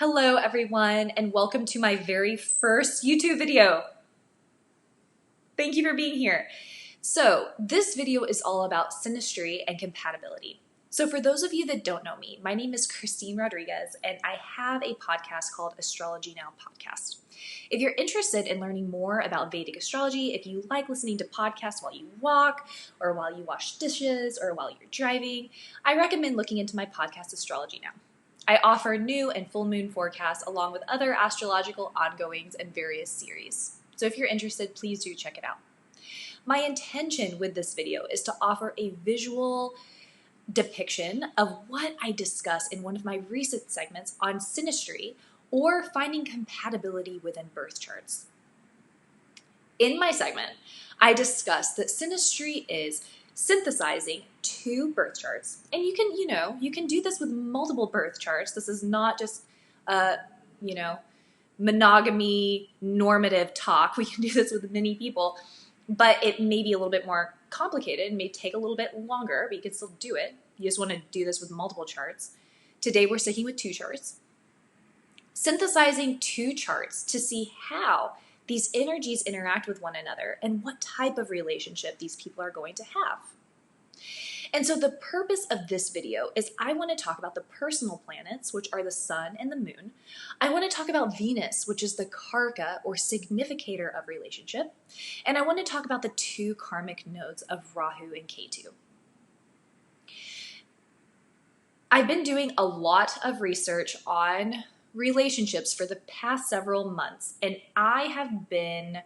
Hello everyone, and welcome to my very first YouTube video. Thank you for being here. So this video is all about synastry and compatibility. So for those of you that don't know me, my name is Christine Rodriguez, and I have a podcast called AstrologyNow podcast. If you're interested in learning more about Vedic astrology, if you like listening to podcasts while you walk, or while you wash dishes, or while you're driving, I recommend looking into my podcast, Astrology Now. I offer new and full moon forecasts along with other astrological ongoings and various series. So if you're interested, please do check it out. My intention with this video is to offer a visual depiction of what I discuss in one of my recent segments on synastry or finding compatibility within birth charts. In my segment, I discuss that synastry is synthesizing two birth charts, and you can do this with multiple birth charts. This is not just monogamy normative talk. We can do this with many people, but it may be a little bit more complicated. It may take a little bit longer, but you can still do it. You just want to do this with multiple charts. Today we're sticking with two charts, synthesizing two charts to see how these energies interact with one another and what type of relationship these people are going to have. And so the purpose of this video is I want to talk about the personal planets, which are the sun and the moon. I want to talk about Venus, which is the karka or significator of relationship. And I want to talk about the two karmic notes of Rahu and Ketu. I've been doing a lot of research on relationships for the past several months, and I have been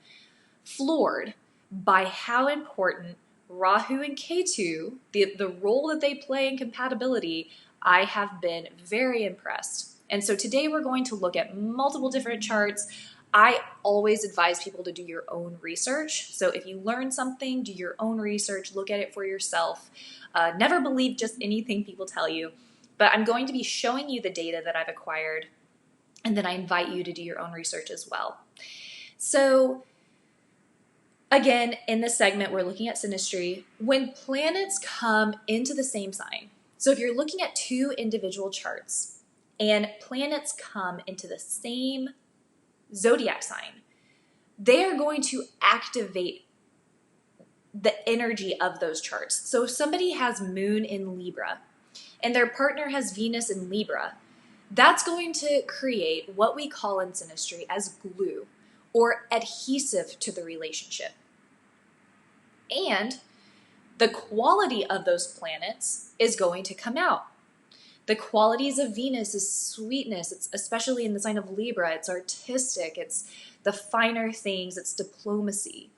floored by how important Rahu and Ketu, the role that they play in compatibility. I have been very impressed. And so today we're going to look at multiple different charts. I always advise people to do your own research. So if you learn something, do your own research, look at it for yourself. Never believe just anything people tell you. But I'm going to be showing you the data that I've acquired, and then I invite you to do your own research as well. So again, in this segment, we're looking at synastry. When planets come into the same sign, so if you're looking at two individual charts and planets come into the same zodiac sign, they are going to activate the energy of those charts. So if somebody has moon in Libra and their partner has Venus in Libra, that's going to create what we call in synastry as glue or adhesive to the relationship. And the quality of those planets is going to come out. The qualities of Venus is sweetness. It's especially in the sign of Libra. It's artistic. It's the finer things. It's diplomacy.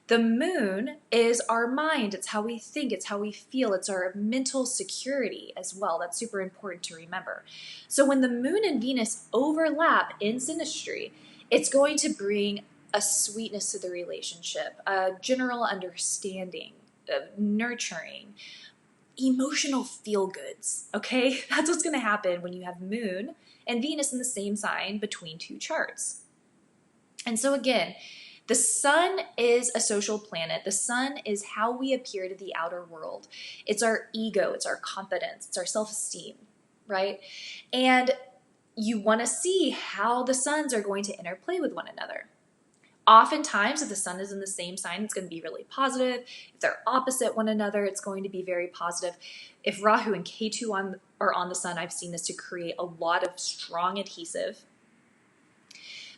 The moon is our mind. It's how we think. It's how we feel. It's our mental security as well. That's super important to remember. So when the moon and Venus overlap in synastry, it's going to bring a sweetness to the relationship, a general understanding, nurturing, emotional feel-goods, okay? That's what's going to happen when you have moon and Venus in the same sign between two charts. And so again, the sun is a social planet. The sun is how we appear to the outer world. It's our ego, it's our confidence, it's our self-esteem, right? And you want to see how the suns are going to interplay with one another. Oftentimes, if the sun is in the same sign, it's going to be really positive. If they're opposite one another, it's going to be very positive. If Rahu and Ketu are on the sun, I've seen this to create a lot of strong adhesive.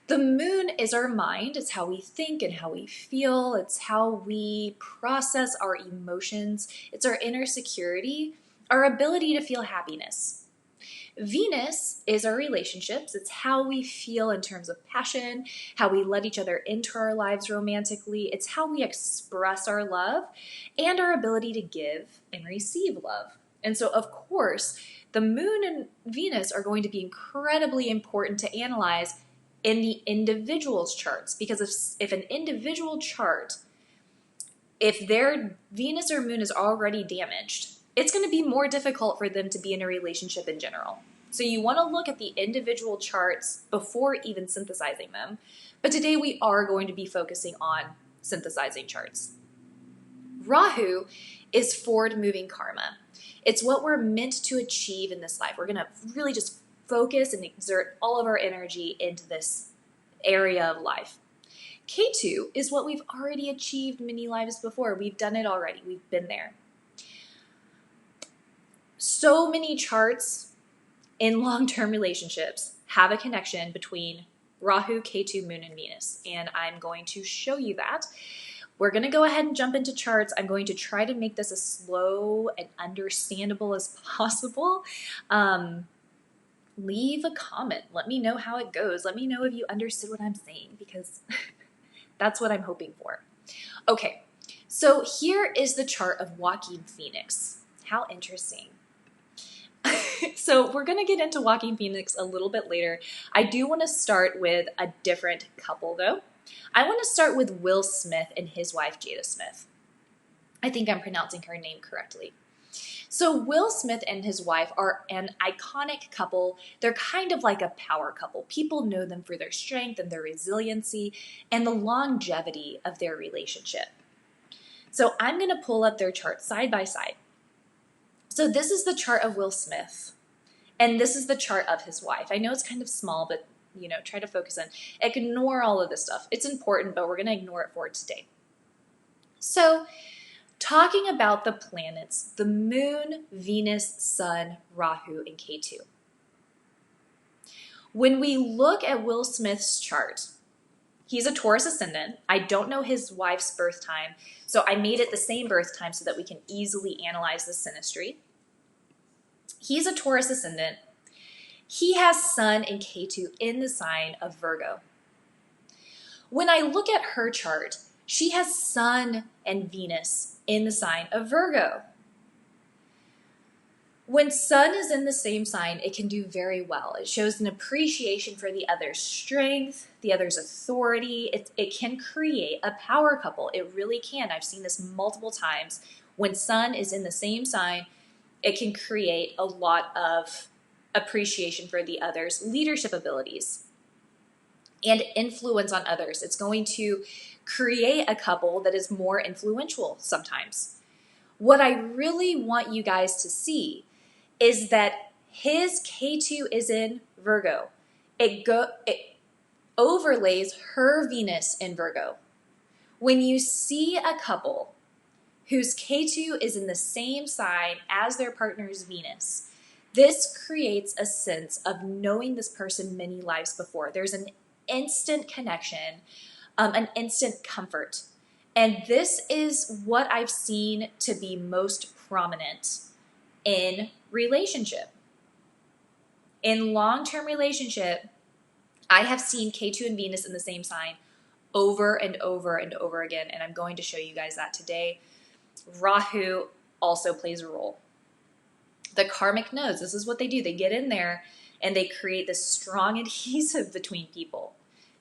The moon is our mind. It's how we think and how we feel. It's how we process our emotions. It's our inner security, our ability to feel happiness. Venus is our relationships. It's how we feel in terms of passion, how we let each other into our lives romantically. It's how we express our love and our ability to give and receive love. And so, of course, the moon and Venus are going to be incredibly important to analyze in the individual's charts, because if an individual chart, if their Venus or moon is already damaged, it's going to be more difficult for them to be in a relationship in general. So you want to look at the individual charts before even synthesizing them. But today we are going to be focusing on synthesizing charts. Rahu is forward-moving karma. It's what we're meant to achieve in this life. We're going to really just focus and exert all of our energy into this area of life. Ketu is what we've already achieved many lives before. We've done it already. We've been there. So many charts in long-term relationships have a connection between Rahu, Ketu, Moon, and Venus, and I'm going to show you that. We're going to go ahead and jump into charts. I'm going to try to make this as slow and understandable as possible. Leave a comment. Let me know how it goes. Let me know if you understood what I'm saying, because that's what I'm hoping for. Okay, so here is the chart of Joaquin Phoenix. How interesting. So we're going to get into Joaquin Phoenix a little bit later. I do want to start with a different couple, though. I want to start with Will Smith and his wife, Jada Smith. I think I'm pronouncing her name correctly. So Will Smith and his wife are an iconic couple. They're kind of like a power couple. People know them for their strength and their resiliency and the longevity of their relationship. So I'm going to pull up their chart side by side. So this is the chart of Will Smith, and this is the chart of his wife. I know it's kind of small, but try to focus in. Ignore all of this stuff. It's important, but we're going to ignore it for today. So, talking about the planets, the Moon, Venus, Sun, Rahu, and Ketu. When we look at Will Smith's chart, he's a Taurus ascendant. I don't know his wife's birth time, so I made it the same birth time so that we can easily analyze the synastry. He's a Taurus ascendant. He has Sun and Ketu in the sign of Virgo. When I look at her chart, she has Sun and Venus in the sign of Virgo. When Sun is in the same sign, it can do very well. It shows an appreciation for the other's strength, the other's authority. It can create a power couple. It really can. I've seen this multiple times. When Sun is in the same sign, it can create a lot of appreciation for the other's leadership abilities and influence on others. It's going to create a couple that is more influential sometimes. What I really want you guys to see is that his Ketu is in Virgo. It overlays her Venus in Virgo. When you see a couple whose Ketu is in the same sign as their partner's Venus, this creates a sense of knowing this person many lives before. There's an instant connection, an instant comfort. And this is what I've seen to be most prominent in relationship. In long-term relationship, I have seen Ketu and Venus in the same sign over and over and over again, and I'm going to show you guys that today. Rahu also plays a role. The Karmic Notes, this is what they do. They get in there and they create this strong adhesive between people.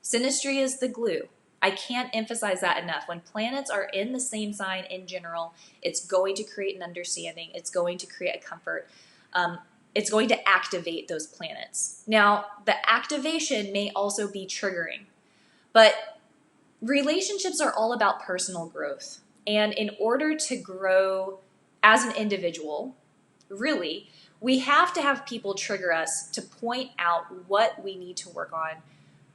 Synastry is the glue. I can't emphasize that enough. When planets are in the same sign in general, it's going to create an understanding. It's going to create a comfort. It's going to activate those planets. Now, the activation may also be triggering, but relationships are all about personal growth. And in order to grow as an individual, really, we have to have people trigger us to point out what we need to work on,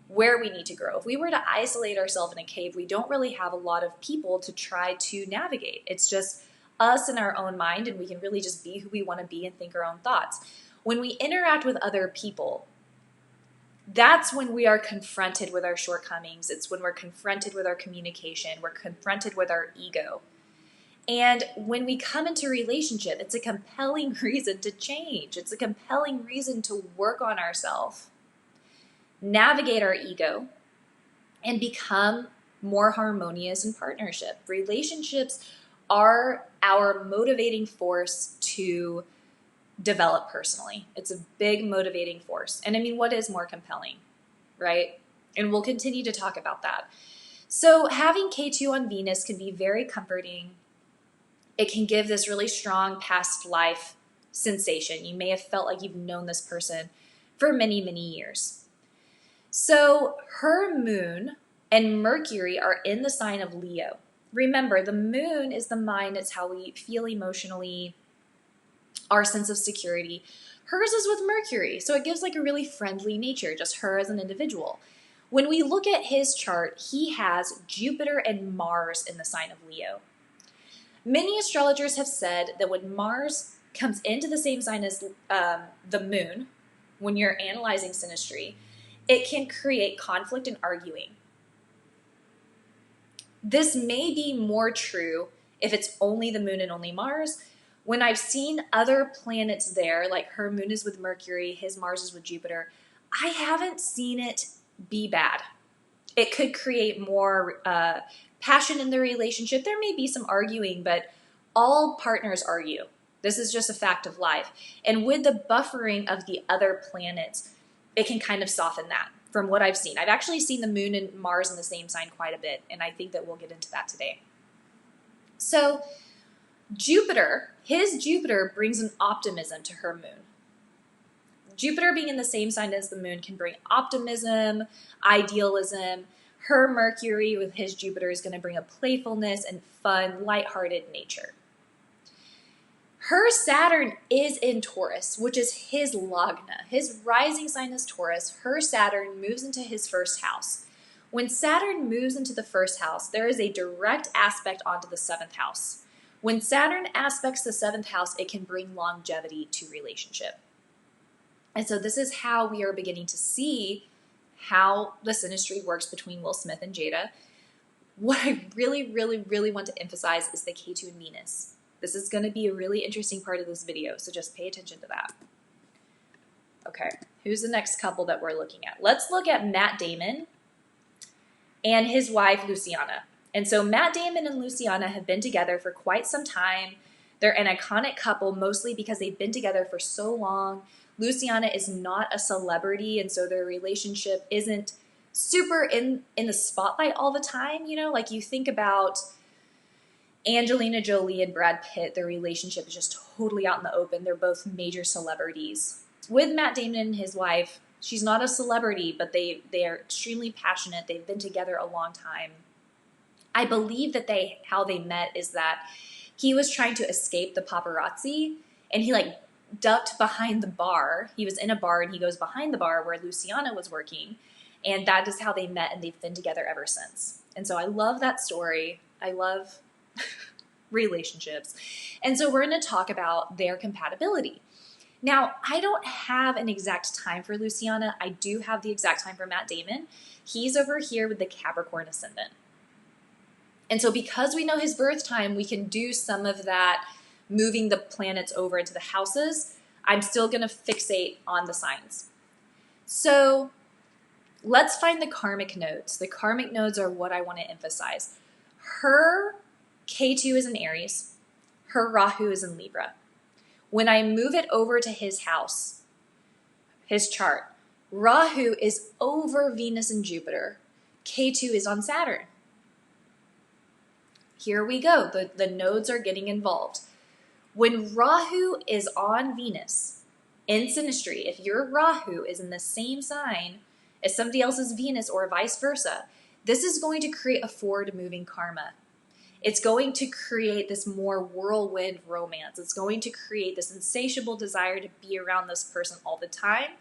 where we need to grow. If we were to isolate ourselves in a cave, we don't really have a lot of people to try to navigate. It's just us in our own mind, and we can really just be who we want to be and think our own thoughts. When we interact with other people, that's when we are confronted with our shortcomings. It's when we're confronted with our communication. We're confronted with our ego. And when we come into relationship, it's a compelling reason to change. It's a compelling reason to work on ourselves, navigate our ego, and become more harmonious in partnership. Relationships are our motivating force to develop personally. It's a big motivating force. And I mean, what is more compelling, right? And we'll continue to talk about that. So having Ketu on Venus can be very comforting. It can give this really strong past life sensation. You may have felt like you've known this person for many, many years. So her moon and Mercury are in the sign of Leo. Remember, the moon is the mind. It's how we feel emotionally, our sense of security. Hers is with Mercury, so it gives like a really friendly nature, just her as an individual. When we look at his chart, he has Jupiter and Mars in the sign of Leo. Many astrologers have said that when Mars comes into the same sign as the moon, when you're analyzing synastry, it can create conflict and arguing. This may be more true if it's only the moon and only Mars. When I've seen other planets there, like her moon is with Mercury, his Mars is with Jupiter, I haven't seen it be bad. It could create more passion in the relationship. There may be some arguing, but all partners argue. This is just a fact of life. And with the buffering of the other planets, it can kind of soften that from what I've seen. I've actually seen the moon and Mars in the same sign quite a bit, and I think that we'll get into that today. So Jupiter, his Jupiter brings an optimism to her moon. Jupiter being in the same sign as the moon can bring optimism, idealism. Her Mercury with his Jupiter is going to bring a playfulness and fun, lighthearted nature. Her Saturn is in Taurus, which is his Lagna. His rising sign is Taurus. Her Saturn moves into his first house. When Saturn moves into the first house, there is a direct aspect onto the seventh house. When Saturn aspects the seventh house, it can bring longevity to relationship. And so this is how we are beginning to see how the synastry works between Will Smith and Jada. What I really, really, really want to emphasize is the Ketu and Venus. This is going to be a really interesting part of this video, so just pay attention to that. Okay, who's the next couple that we're looking at? Let's look at Matt Damon and his wife, Luciana. And so Matt Damon and Luciana have been together for quite some time. They're an iconic couple, mostly because they've been together for so long. Luciana is not a celebrity, and so their relationship isn't super in the spotlight all the time. You know, like you think about Angelina Jolie and Brad Pitt, their relationship is just totally out in the open. They're both major celebrities. With Matt Damon and his wife, she's not a celebrity, but they are extremely passionate. They've been together a long time. I believe that how they met is that he was trying to escape the paparazzi, and he like ducked behind the bar. He was in a bar, and he goes behind the bar where Luciana was working, and that is how they met, and they've been together ever since. And so I love that story. I love relationships. And so we're going to talk about their compatibility. Now, I don't have an exact time for Luciana. I do have the exact time for Matt Damon. He's over here with the Capricorn ascendant. And so because we know his birth time, we can do some of that moving the planets over into the houses. I'm still going to fixate on the signs. So let's find the karmic notes. The karmic notes are what I want to emphasize. Her Ketu is in Aries. Her Rahu is in Libra. When I move it over to his house, his chart, Rahu is over Venus and Jupiter. Ketu is on Saturn. Here we go. The nodes are getting involved. When Rahu is on Venus in synastry, if your Rahu is in the same sign as somebody else's Venus or vice versa, this is going to create a forward-moving karma. It's going to create this more whirlwind romance. It's going to create this insatiable desire to be around this person all the time.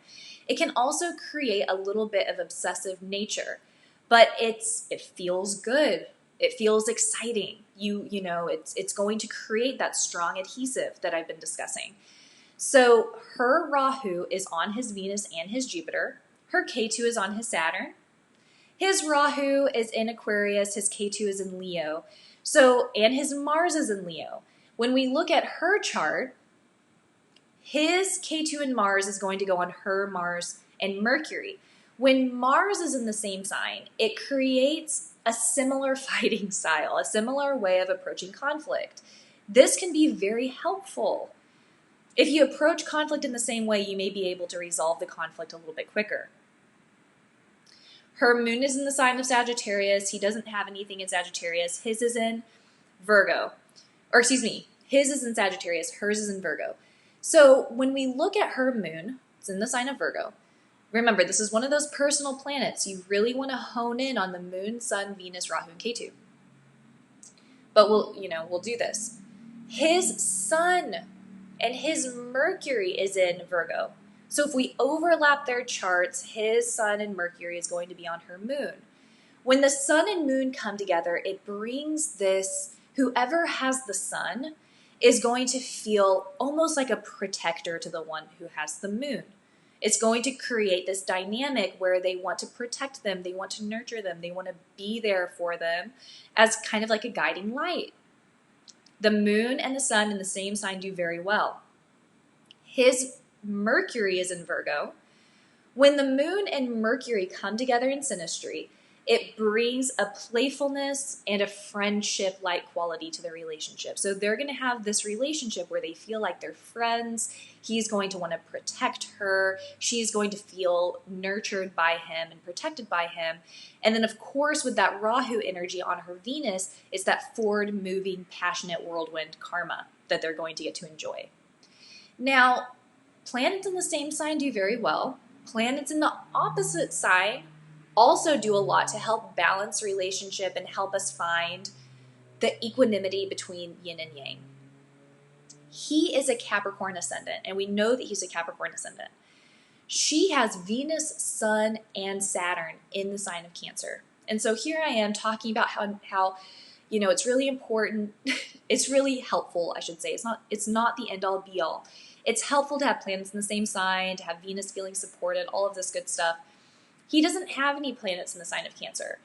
It can also create a little bit of obsessive nature, but it feels good. It feels exciting. You know, it's going to create that strong adhesive that I've been discussing. So her Rahu is on his Venus and his Jupiter. Her Ketu is on his Saturn. His Rahu is in Aquarius. His Ketu is in Leo. So, and his Mars is in Leo. When we look at her chart, his Ketu and Mars is going to go on her Mars and Mercury. When Mars is in the same sign, it creates a similar fighting style, a similar way of approaching conflict. This can be very helpful. If you approach conflict in the same way, you may be able to resolve the conflict a little bit quicker. Her moon is in the sign of Sagittarius. He doesn't have anything in Sagittarius. His is in Virgo. Or excuse me, his is in Sagittarius. Hers is in Virgo. So when we look at her moon, it's in the sign of Virgo. Remember, this is one of those personal planets. You really want to hone in on the moon, sun, Venus, Rahu, and Ketu. But we'll do this. His sun and his Mercury is in Virgo. So if we overlap their charts, his sun and Mercury is going to be on her moon. When the sun and moon come together, it brings this, whoever has the sun is going to feel almost like a protector to the one who has the moon. It's going to create this dynamic where they want to protect them, they want to nurture them, they want to be there for them as kind of like a guiding light. The moon and the sun in the same sign do very well. His Mercury is in Virgo. When the moon and Mercury come together in Synastry, it brings a playfulness and a friendship-like quality to the relationship. So they're going to have this relationship where they feel like they're friends. He's going to want to protect her. She's going to feel nurtured by him and protected by him. And then, of course, with that Rahu energy on her Venus, it's that forward-moving, passionate whirlwind karma that they're going to get to enjoy. Now, planets in the same sign do very well. Planets in the opposite sign also do a lot to help balance relationship and help us find the equanimity between yin and yang. He is a Capricorn ascendant, and we know that he's a Capricorn ascendant. She has Venus, Sun, and Saturn in the sign of Cancer. And so here I am talking about how it's really important. It's really helpful, I should say. It's not the end-all, be-all. It's helpful to have planets in the same sign, to have Venus feeling supported, all of this good stuff. He doesn't have any planets in the sign of Cancer,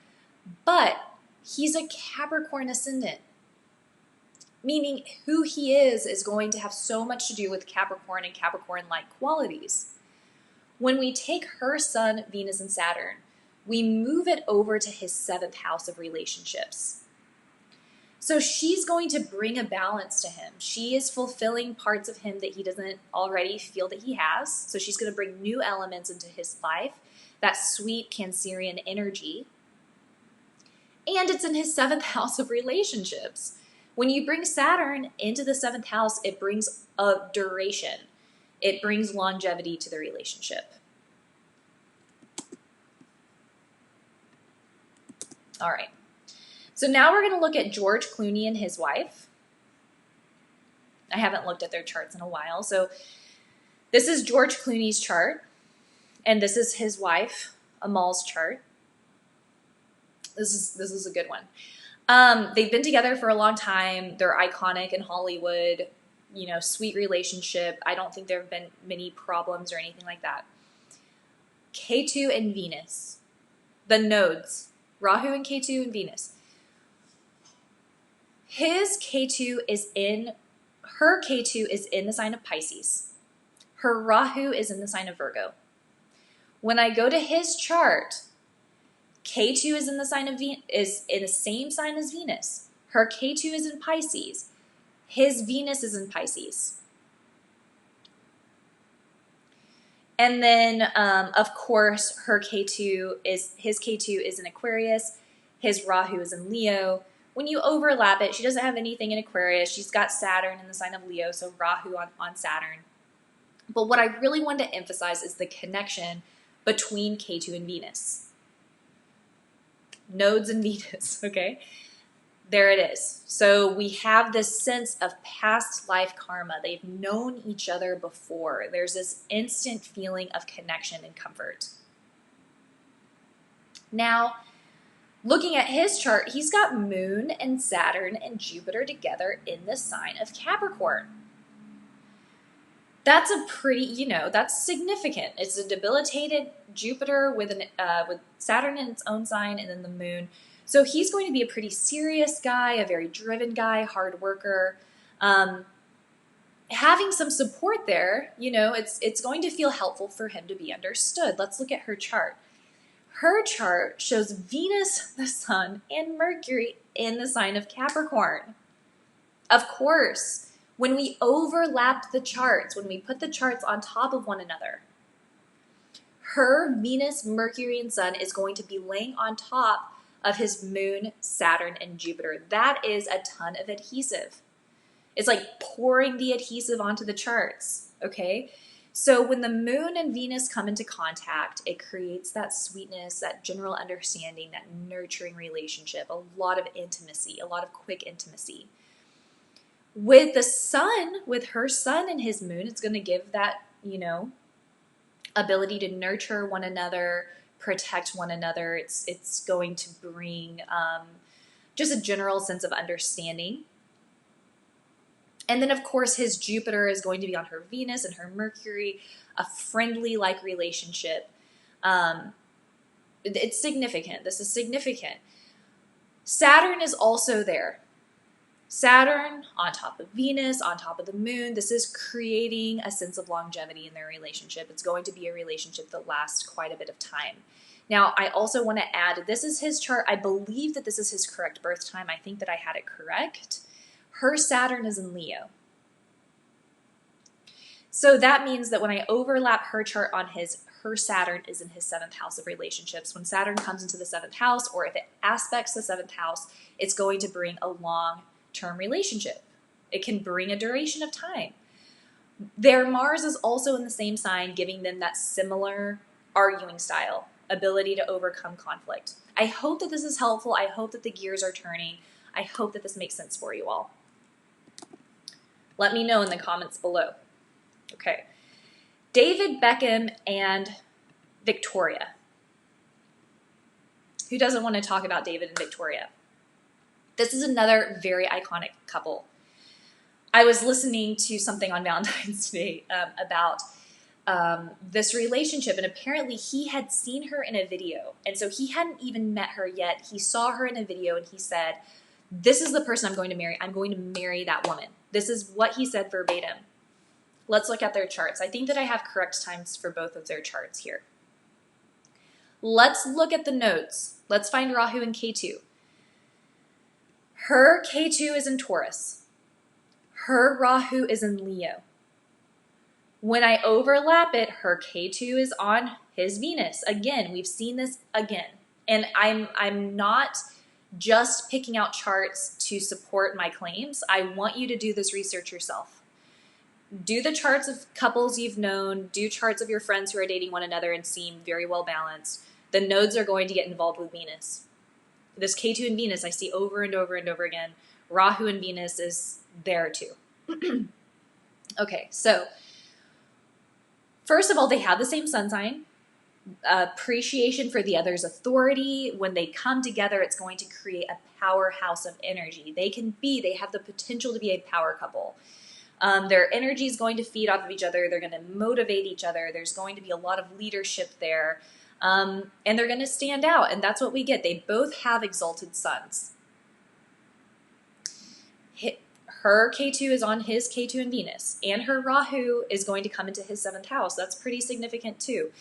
but he's a Capricorn ascendant, meaning who he is going to have so much to do with Capricorn and Capricorn-like qualities. When we take her Sun, Venus, and Saturn, we move it over to his 7th house of relationships. So she's going to bring a balance to him. She is fulfilling parts of him that he doesn't already feel that he has. So she's going to bring new elements into his life, that sweet Cancerian energy. And it's in his 7th house of relationships. When you bring Saturn into the 7th house, it brings a duration. It brings longevity to the relationship. All right. So now we're going to look at George Clooney and his wife. I haven't looked at their charts in a while. So this is George Clooney's chart, and this is his wife, Amal's chart. This is a good one. They've been together for a long time. They're iconic in Hollywood, sweet relationship. I don't think there have been many problems or anything like that. Ketu and Venus, the nodes, Rahu and Ketu and Venus. Her Ketu is in the sign of Pisces. Her Rahu is in the sign of Virgo. When I go to his chart, Ketu is in the sign of is in the same sign as Venus. Her Ketu is in Pisces. His Venus is in Pisces. And then, of course, his Ketu is in Aquarius. His Rahu is in Leo. When you overlap it, she doesn't have anything in Aquarius. She's got Saturn in the sign of Leo, so Rahu on Saturn. But what I really want to emphasize is the connection between Ketu and Venus. Nodes and Venus, okay? There it is. So we have this sense of past life karma. They've known each other before. There's this instant feeling of connection and comfort. Now, looking at his chart, he's got Moon and Saturn and Jupiter together in the sign of Capricorn. That's a pretty, that's significant. It's a debilitated Jupiter with Saturn in its own sign and then the Moon. So he's going to be a pretty serious guy, a very driven guy, hard worker. Having some support there, it's going to feel helpful for him to be understood. Let's look at her chart. Her chart shows Venus, the Sun, and Mercury in the sign of Capricorn. Of course, when we overlap the charts, when we put the charts on top of one another, her Venus, Mercury, and Sun is going to be laying on top of his Moon, Saturn, and Jupiter. That is a ton of adhesive. It's like pouring the adhesive onto the charts, okay? So when the Moon and Venus come into contact, it creates that sweetness, that general understanding, that nurturing relationship, a lot of intimacy, a lot of quick intimacy. With the sun, with her sun and his moon, it's going to give that, you know, ability to nurture one another, protect one another. It's going to bring just a general sense of understanding. And then, of course, his Jupiter is going to be on her Venus and her Mercury, a friendly-like relationship. It's significant. This is significant. Saturn is also there. Saturn on top of Venus, on top of the moon. This is creating a sense of longevity in their relationship. It's going to be a relationship that lasts quite a bit of time. Now, I also want to add, this is his chart. I believe that this is his correct birth time. I think that I had it correct. Her Saturn is in Leo. So that means that when I overlap her chart on her Saturn is in his 7th house of relationships. When Saturn comes into the 7th house, or if it aspects the 7th house, it's going to bring a long-term relationship. It can bring a duration of time. Their Mars is also in the same sign, giving them that similar arguing style, ability to overcome conflict. I hope that this is helpful. I hope that the gears are turning. I hope that this makes sense for you all. Let me know in the comments below. Okay. David Beckham and Victoria. Who doesn't want to talk about David and Victoria? This is another very iconic couple. I was listening to something on Valentine's Day about this relationship, and apparently he had seen her in a video, and so he hadn't even met her yet. He saw her in a video, and he said, "This is the person I'm going to marry. I'm going to marry that woman." This is what he said verbatim. Let's look at their charts. I think that I have correct times for both of their charts here. Let's look at the nodes. Let's find Rahu and Ketu. Her Ketu is in Taurus. Her Rahu is in Leo. When I overlap it, her Ketu is on his Venus. Again, we've seen this again. And I'm not just picking out charts to support my claims. I want you to do this research yourself. Do the charts of couples you've known, do charts of your friends who are dating one another and seem very well balanced. The nodes are going to get involved with Venus. This Ketu and Venus I see over and over and over again. Rahu and Venus is there too. Okay, so first of all, they have the same sun sign. Appreciation for the other's authority. When they come together, it's going to create a powerhouse of energy. They have the potential to be a power couple. Their energy is going to feed off of each other. They're going to motivate each other. There's going to be a lot of leadership there. And they're going to stand out. And that's what we get. They both have exalted suns. Her Ketu is on his Ketu and Venus. And her Rahu is going to come into his 7th house. That's pretty significant too.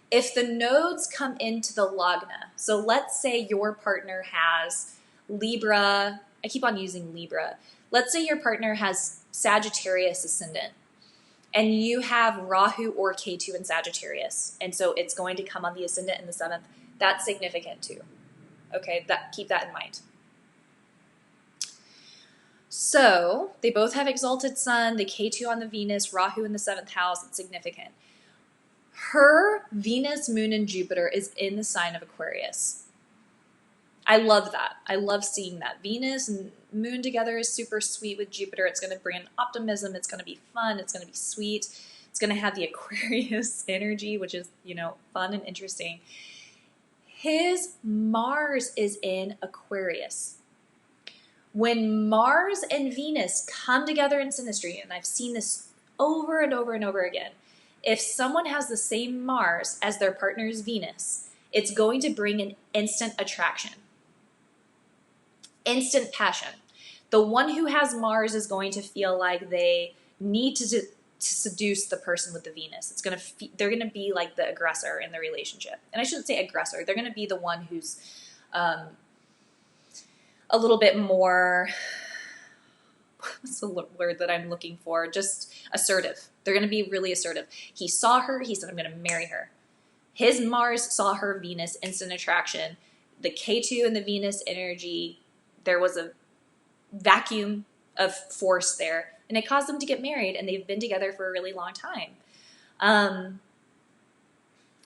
If the nodes come into the Lagna, so let's say your partner has Libra. I keep on using Libra. Let's say your partner has Sagittarius ascendant, and you have Rahu or Ketu in Sagittarius, and so it's going to come on the ascendant in the 7th. That's significant too. Okay, keep that in mind. So they both have exalted sun, the Ketu on the Venus, Rahu in the 7th house. It's significant. Her Venus, Moon, and Jupiter is in the sign of Aquarius. I love that. I love seeing that. Venus and Moon together is super sweet with Jupiter. It's going to bring optimism. It's going to be fun. It's going to be sweet. It's going to have the Aquarius energy, which is, fun and interesting. His Mars is in Aquarius. When Mars and Venus come together in synastry, and I've seen this over and over and over again, if someone has the same Mars as their partner's Venus, it's going to bring an instant attraction. Instant passion. The one who has Mars is going to feel like they need to seduce the person with the Venus. They're going to be like the aggressor in the relationship. And I shouldn't say aggressor. They're going to be the one who's a little bit more, what's the word that I'm looking for? Just assertive. They're going to be really assertive. He saw her. He said, I'm going to marry her. His Mars saw her Venus, instant attraction. The Ketu and the Venus energy, there was a vacuum of force there, and it caused them to get married, and they've been together for a really long time.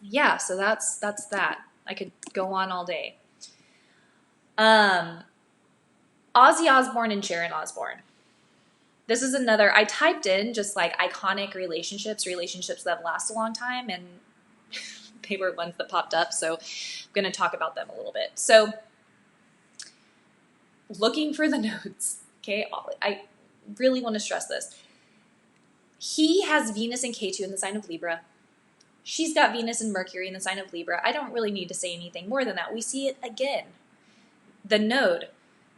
Yeah, so that's that. I could go on all day. Ozzy Osbourne and Sharon Osbourne. This is another, I typed in just like iconic relationships that last a long time, and they were ones that popped up. So I'm going to talk about them a little bit. So looking for the notes, okay? I really want to stress this. He has Venus and Ketu in the sign of Libra. She's got Venus and Mercury in the sign of Libra. I don't really need to say anything more than that. We see it again. The node,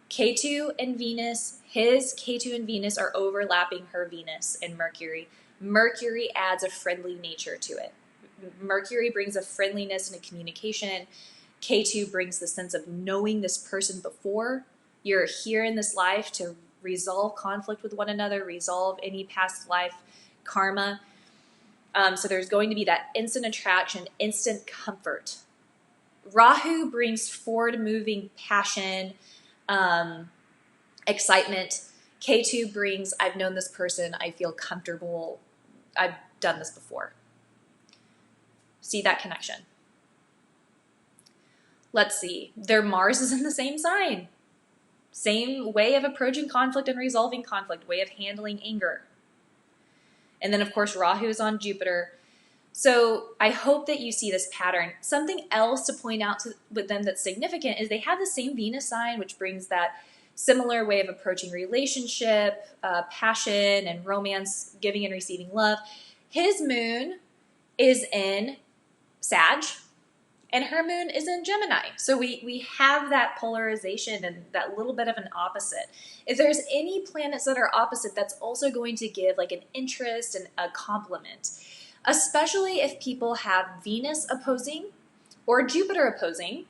Ketu and Venus, his Ketu and Venus are overlapping her Venus and Mercury. Mercury adds a friendly nature to it. Mercury brings a friendliness and a communication. Ketu brings the sense of knowing this person before. You're here in this life to resolve conflict with one another, resolve any past life karma. So there's going to be that instant attraction, instant comfort. Rahu brings forward-moving passion, excitement. Ketu brings, I've known this person, I feel comfortable, I've done this before. See that connection? Let's see. Their Mars is in the same sign. Same way of approaching conflict and resolving conflict, way of handling anger. And then, of course, Rahu is on Jupiter. So I hope that you see this pattern. Something else to point out with them that's significant is they have the same Venus sign, which brings that similar way of approaching relationship, passion, and romance, giving and receiving love. His moon is in Sag, and her moon is in Gemini. So we have that polarization and that little bit of an opposite. If there's any planets that are opposite, that's also going to give like an interest and a complement, especially if people have Venus opposing or Jupiter opposing.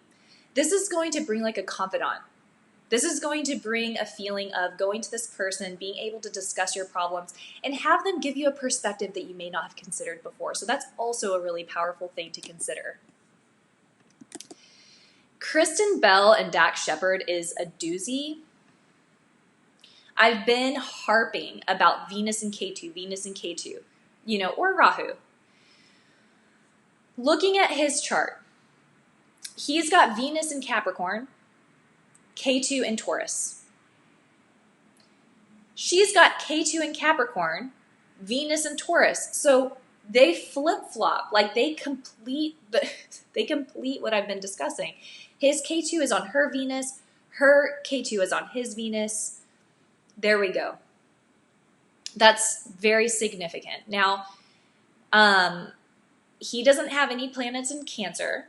This is going to bring like a confidant. This is going to bring a feeling of going to this person, being able to discuss your problems, and have them give you a perspective that you may not have considered before. So that's also a really powerful thing to consider. Kristen Bell and Dax Shepard is a doozy. I've been harping about Venus and Ketu, or Rahu. Looking at his chart, he's got Venus in Capricorn, Ketu in Taurus. She's got Ketu in Capricorn, Venus in Taurus. So they flip-flop, like they complete what I've been discussing. His Ketu is on her Venus, her Ketu is on his Venus. There we go. That's very significant. Now, he doesn't have any planets in Cancer,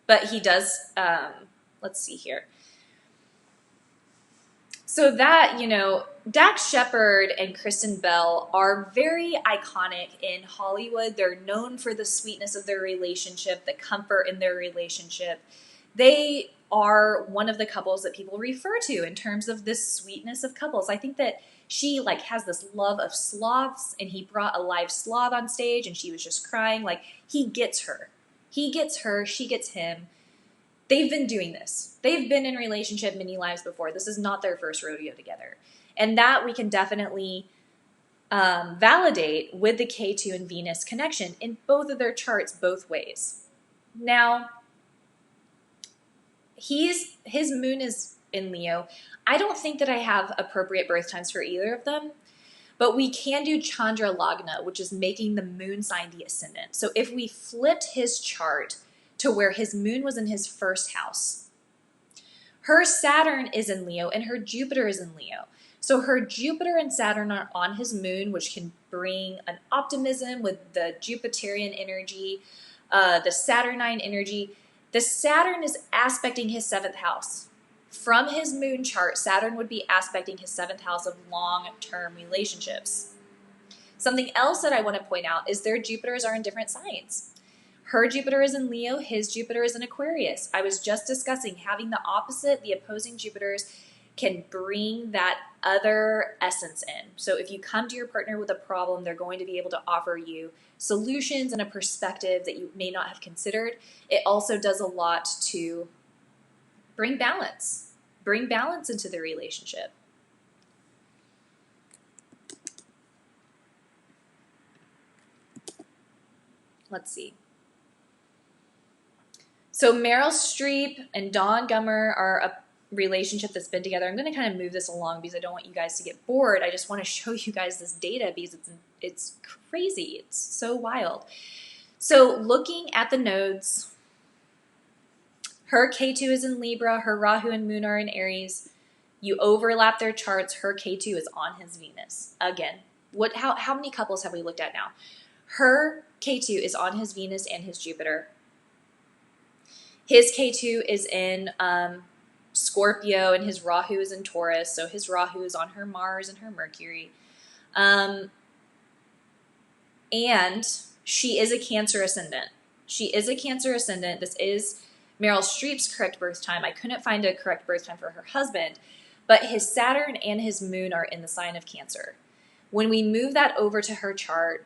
but he does, let's see here. So that, Dax Shepard and Kristen Bell are very iconic in Hollywood. They're known for the sweetness of their relationship, the comfort in their relationship. They are one of the couples that people refer to in terms of this sweetness of couples. I think that she has this love of sloths, and he brought a live sloth on stage and she was just crying. Like, he gets her. He gets her, she gets him. They've been doing this. They've been in relationship many lives before. This is not their first rodeo together. And that we can definitely validate with the Ketu and Venus connection in both of their charts, both ways. Now, his moon is in Leo. I don't think that I have appropriate birth times for either of them, but we can do Chandra Lagna, which is making the moon sign the ascendant. So if we flipped his chart to where his moon was in his first house, her Saturn is in Leo and her Jupiter is in Leo. So her Jupiter and Saturn are on his moon, which can bring an optimism with the Jupiterian energy, the Saturnine energy. The Saturn is aspecting his 7th house. From his moon chart, Saturn would be aspecting his 7th house of long-term relationships. Something else that I want to point out is their Jupiters are in different signs. Her Jupiter is in Leo, his Jupiter is in Aquarius. I was just discussing having the opposite, the opposing Jupiters, can bring that other essence in. So if you come to your partner with a problem, they're going to be able to offer you solutions and a perspective that you may not have considered. It also does a lot to bring balance into the relationship. Let's see. So Meryl Streep and Dawn Gummer are relationship that's been together. I'm going to kind of move this along because I don't want you guys to get bored. I just want to show you guys this data because it's crazy. It's so wild. So looking at the nodes, her Ketu is in Libra, her Rahu and Moon are in Aries. You overlap their charts. Her Ketu is on his Venus. Again, how many couples have we looked at now? Her Ketu is on his Venus and his Jupiter. His Ketu is in Scorpio and his Rahu is in Taurus. So his Rahu is on her Mars and her Mercury. And she is a Cancer ascendant. She is a Cancer ascendant. This is Meryl Streep's correct birth time. I couldn't find a correct birth time for her husband, but his Saturn and his Moon are in the sign of Cancer. When we move that over to her chart,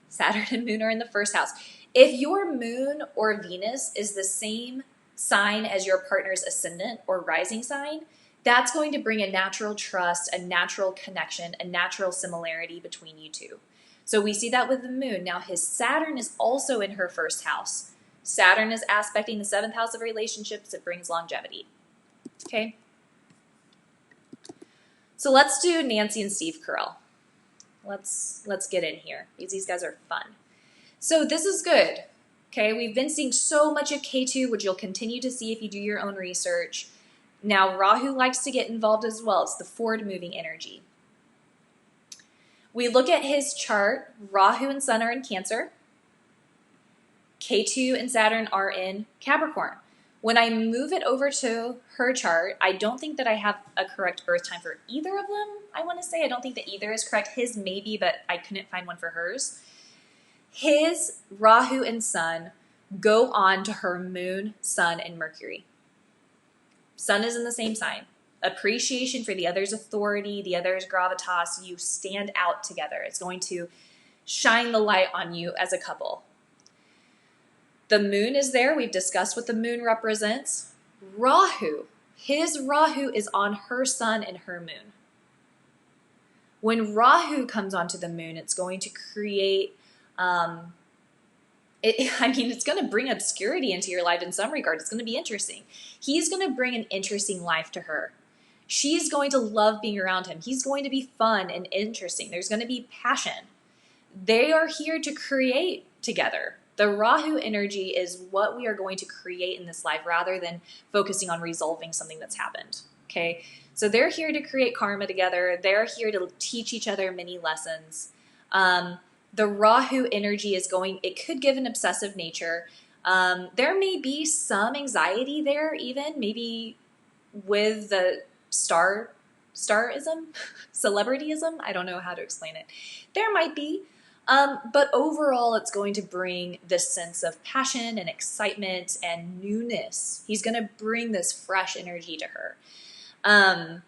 Saturn and Moon are in the first house. If your Moon or Venus is the same sign as your partner's ascendant or rising sign, that's going to bring a natural trust, a natural connection, a natural similarity between you two. So we see that with the Moon. Now his Saturn is also in her first house. Saturn is aspecting the 7th house of relationships. It brings longevity. Okay? So let's do Nancy and Steve Carell. Let's get in here because these guys are fun. So this is good. Okay, we've been seeing so much of Ketu, which you'll continue to see if you do your own research. Now Rahu likes to get involved as well. It's the forward moving energy. We look at his chart. Rahu and Sun are in Cancer. Ketu and Saturn are in Capricorn. When I move it over to her chart, I don't think that I have a correct birth time for either of them. I want to say I don't think that either is correct. His maybe, but I couldn't find one for hers. His Rahu and Sun go on to her Moon, Sun, and Mercury. Sun is in the same sign. Appreciation for the other's authority, the other's gravitas. You stand out together. It's going to shine the light on you as a couple. The Moon is there. We've discussed what the Moon represents. Rahu. His Rahu is on her Sun and her Moon. When Rahu comes onto the Moon, it's going to create, it's going to bring obscurity into your life in some regard. It's going to be interesting. He's going to bring an interesting life to her. She's going to love being around him. He's going to be fun and interesting. There's going to be passion. They are here to create together. The Rahu energy is what we are going to create in this life rather than focusing on resolving something that's happened. Okay? So they're here to create karma together. They're here to teach each other many lessons. The Rahu energy is it could give an obsessive nature. There may be some anxiety there even, maybe with the starism, celebrityism. I don't know how to explain it. There might be. But overall, it's going to bring this sense of passion and excitement and newness. He's going to bring this fresh energy to her. And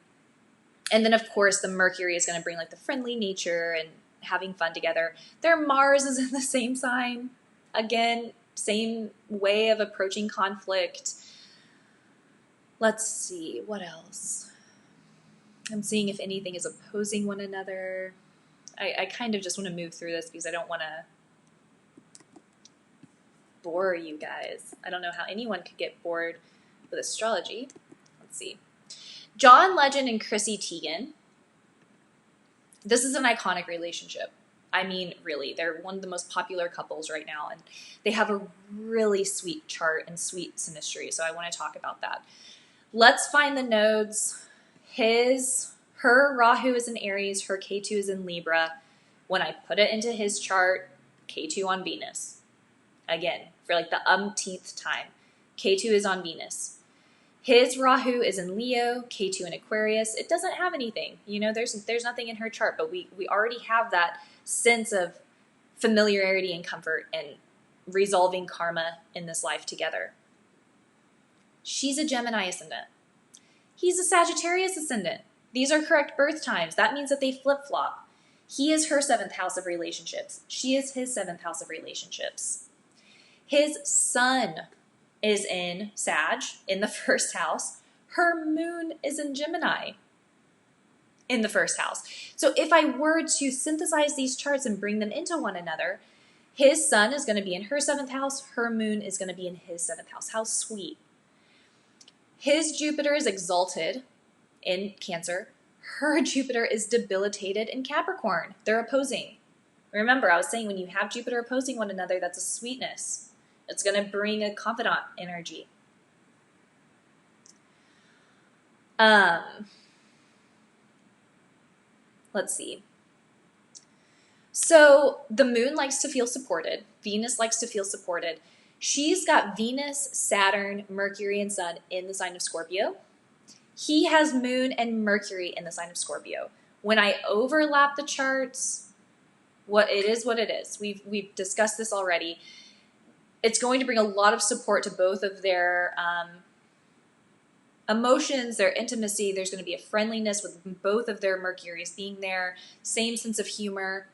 then, of course, the Mercury is going to bring like the friendly nature and having fun together. Their Mars is in the same sign. Again, same way of approaching conflict. Let's see, what else? I'm seeing if anything is opposing one another. I kind of just want to move through this because I don't want to bore you guys. I don't know how anyone could get bored with astrology. Let's see. John Legend and Chrissy Teigen. This is an iconic relationship. I mean, really, they're one of the most popular couples right now, and they have a really sweet chart and sweet synastry, so I want to talk about that. Let's find the nodes. Her Rahu is in Aries, her Ketu is in Libra. When I put it into his chart, Ketu on Venus. Again, for like the umpteenth time, Ketu is on Venus. His Rahu is in Leo, Ketu in Aquarius. It doesn't have anything. You know, there's nothing in her chart, but we already have that sense of familiarity and comfort and resolving karma in this life together. She's a Gemini ascendant. He's a Sagittarius ascendant. These are correct birth times. That means that they flip-flop. He is her 7th house of relationships. She is his 7th house of relationships. His Sun is in Sag, in the 1st house. Her Moon is in Gemini, in the 1st house. So if I were to synthesize these charts and bring them into one another, his Sun is going to be in her 7th house. Her Moon is going to be in his 7th house. How sweet. His Jupiter is exalted in Cancer. Her Jupiter is debilitated in Capricorn. They're opposing. Remember, I was saying when you have Jupiter opposing one another, that's a sweetness. It's going to bring a confidant energy. Let's see. So the moon likes to feel supported. Venus likes to feel supported. She's got Venus, Saturn, Mercury, and Sun in the sign of Scorpio. He has Moon and Mercury in the sign of Scorpio. When I overlap the charts, what it is. We've discussed this already. It's going to bring a lot of support to both of their emotions, their intimacy. There's going to be a friendliness with both of their Mercuries being there. Same sense of humor.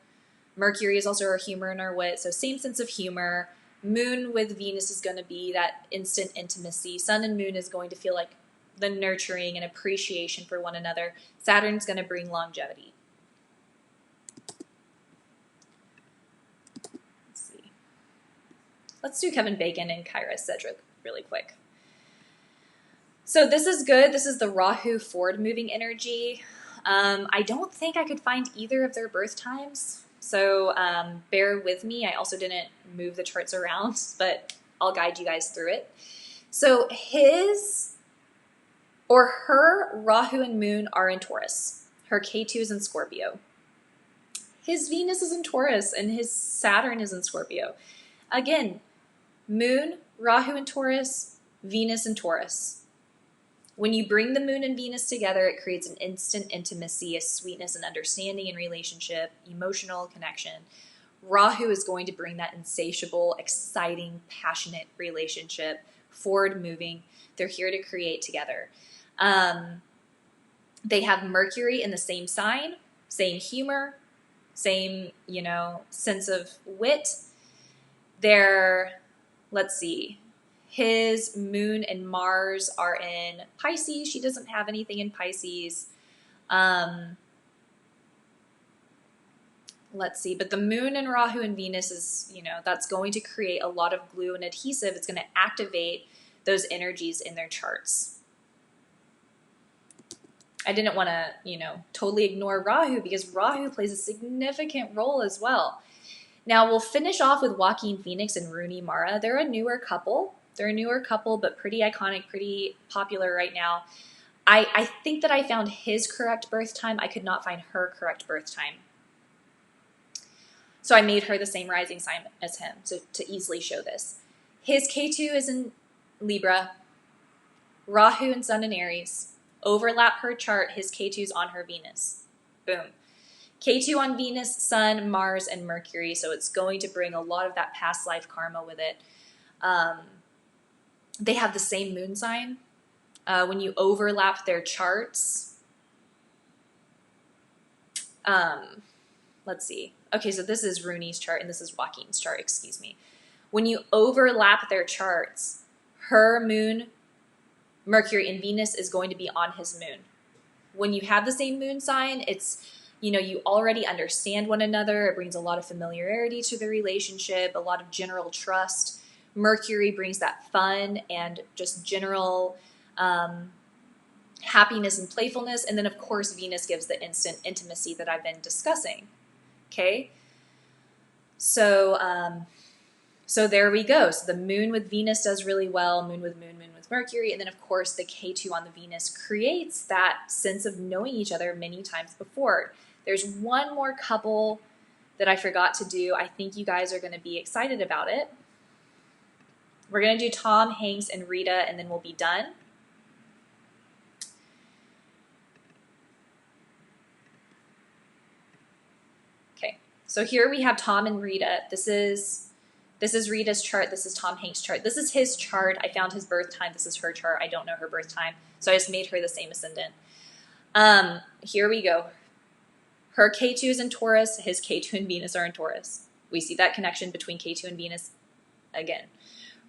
Mercury is also our humor and our wit, so same sense of humor. Moon with Venus is going to be that instant intimacy. Sun and Moon is going to feel like the nurturing and appreciation for one another. Saturn's going to bring longevity. Let's see. Let's do Kevin Bacon and Kyra Sedgwick really quick. So this is good. This is the Rahu forward moving energy. I don't think I could find either of their birth times. So bear with me. I also didn't move the charts around, but I'll guide you guys through it. So his or her Rahu and Moon are in Taurus. Her Ketu is in Scorpio. His Venus is in Taurus and his Saturn is in Scorpio. Again, Moon, Rahu in Taurus, Venus in Taurus. When you bring the Moon and Venus together, it creates an instant intimacy, a sweetness and understanding in relationship, emotional connection. Rahu is going to bring that insatiable, exciting, passionate relationship, forward moving. They're here to create together. They have Mercury in the same sign, same humor, same, sense of wit. Let's see. His Moon and Mars are in Pisces. She doesn't have anything in Pisces. Let's see. But the Moon and Rahu and Venus is, that's going to create a lot of glue and adhesive. It's going to activate those energies in their charts. I didn't want to, totally ignore Rahu because Rahu plays a significant role as well. Now, we'll finish off with Joaquin Phoenix and Rooney Mara. They're a newer couple. But pretty iconic, pretty popular right now. I think that I found his correct birth time. I could not find her correct birth time. So I made her the same rising sign as him to easily show this. His Ketu is in Libra. Rahu and Sun in Aries. Overlap her chart. His Ketu's on her Venus. Boom. Ketu on Venus, Sun, Mars, and Mercury. So it's going to bring a lot of that past life karma with it. They have the same moon sign. When you overlap their charts, let's see. Okay, so this is Rooney's chart and this is Joaquin's chart, excuse me. When you overlap their charts, her moon, Mercury, and Venus is going to be on his moon. When you have the same moon sign, it's, you already understand one another. It brings a lot of familiarity to the relationship, a lot of general trust. Mercury brings that fun and just general happiness and playfulness. And then, of course, Venus gives the instant intimacy that I've been discussing. Okay? So there we go. So the moon with Venus does really well. Moon with Moon, Moon with Mercury. And then, of course, the Ketu on the Venus creates that sense of knowing each other many times before. There's one more couple that I forgot to do. I think you guys are going to be excited about it. We're going to do Tom, Hanks, and Rita, and then we'll be done. Okay, so here we have Tom and Rita. This is Rita's chart. This is Tom Hanks' chart. This is his chart. I found his birth time. This is her chart. I don't know her birth time, so I just made her the same ascendant. Here we go. Her Ketu is in Taurus. His Ketu and Venus are in Taurus. We see that connection between Ketu and Venus again.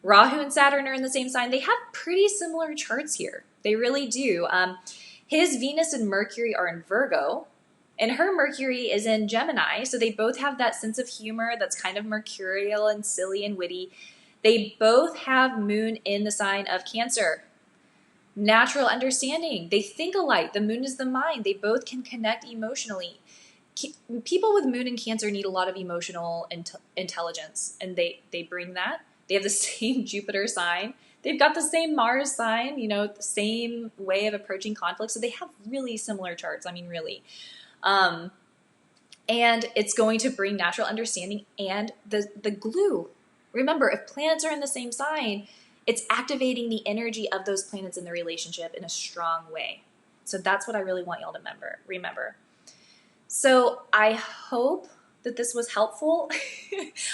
Rahu and Saturn are in the same sign. They have pretty similar charts here. They really do. His Venus and Mercury are in Virgo, and her Mercury is in Gemini. So they both have that sense of humor that's kind of mercurial and silly and witty. They both have Moon in the sign of Cancer. Natural understanding. They think alike. The moon is the mind. They both can connect emotionally. People with moon in Cancer need a lot of emotional intelligence, and they bring that. They have the same Jupiter sign. They've got the same Mars sign, the same way of approaching conflict. So they have really similar charts. I mean, really. And it's going to bring natural understanding and the glue. Remember, if planets are in the same sign, it's activating the energy of those planets in the relationship in a strong way. So that's what I really want y'all to remember. So I hope that this was helpful.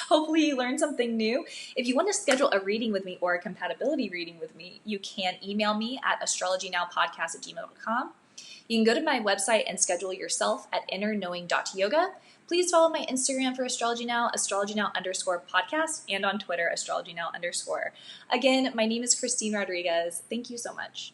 Hopefully you learned something new. If you want to schedule a reading with me or a compatibility reading with me, you can email me at astrologynowpodcast@gmail.com. You can go to my website and schedule yourself at innerknowing.yoga. Please follow my Instagram for Astrology Now, AstrologyNow_podcast, and on Twitter, AstrologyNow_. Again, my name is Christine Rodriguez. Thank you so much.